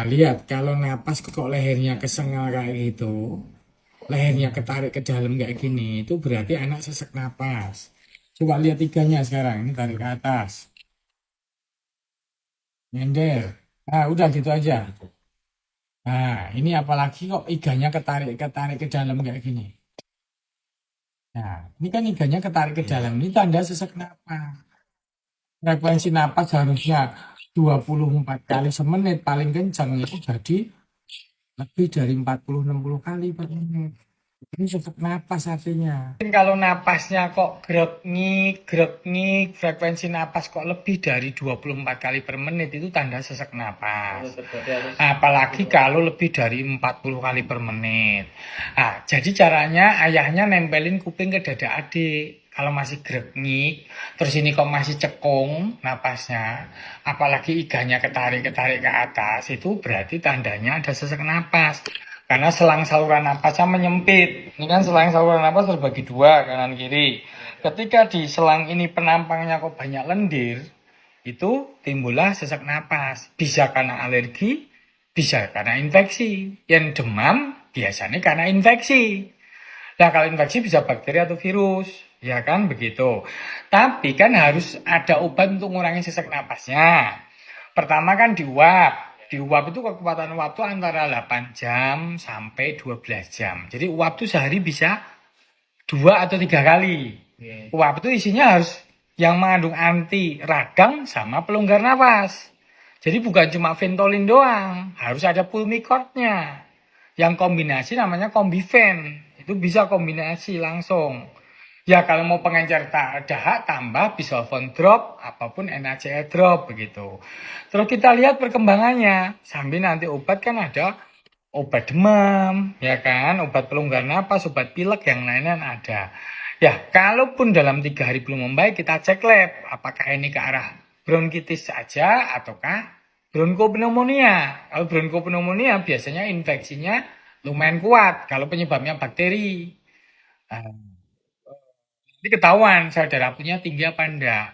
Nah, lihat kalau napas kok lehernya kesengal kayak gitu, lehernya ketarik ke dalam kayak gini, itu berarti anak sesak napas. Coba lihat iganya sekarang, ini tarik ke atas, nyender. Nah, udah gitu aja. Nah, ini apalagi kok iganya ketarik ketarik ke dalam kayak gini. Nah, ini kan iganya ketarik ke dalam, ini tanda sesak napas. Frekuensi napas harusnya 24 kali semenit, paling kencang itu jadi lebih dari 40-60 kali per menit. Ini sesak napas artinya. Kalau napasnya kok grek-ngik, frekuensi napas kok lebih dari 24 kali per menit, itu tanda sesak napas. Apalagi kalau lebih dari 40 kali per menit. Nah, jadi caranya ayahnya nempelin kuping ke dada adik. Kalau masih grek-ngik, terus ini kok masih cekung napasnya, apalagi iganya ketarik-ketarik ke atas, itu berarti tandanya ada sesak napas. Karena selang saluran napasnya menyempit. Ini kan selang saluran napas terbagi dua, kanan kiri. Ketika di selang ini penampangnya kok banyak lendir, itu timbullah sesak napas. Bisa karena alergi, bisa karena infeksi. Yang demam biasanya karena infeksi. Nah, kalau infeksi bisa bakteri atau virus, ya kan begitu. Tapi kan harus ada obat untuk mengurangi sesak napasnya. Pertama kan diuap. Diuap itu kekuatan uap itu antara 8 jam sampai 12 jam. Jadi uap itu sehari bisa 2 atau 3 kali. Uap itu isinya harus yang mengandung anti radang sama pelonggar napas. Jadi bukan cuma Ventolin doang, harus ada Pulmicort-nya. Yang kombinasi namanya Combifen. Itu bisa kombinasi langsung. Ya kalau mau pengencer dahak tambah bisulfon drop, apapun NaCl drop begitu. Terus kita lihat perkembangannya. Sambil nanti obat kan ada obat demam, ya kan, obat pelonggar napas, obat pilek, yang lainnya ada. Ya, kalaupun dalam 3 hari belum membaik, kita cek lab. Apakah ini ke arah bronkitis saja ataukah bronkopneumonia. Kalau bronkopneumonia biasanya infeksinya lumayan kuat. Kalau penyebabnya bakteri. Nah, jadi ketahuan sel darah punya tinggi apa enggak.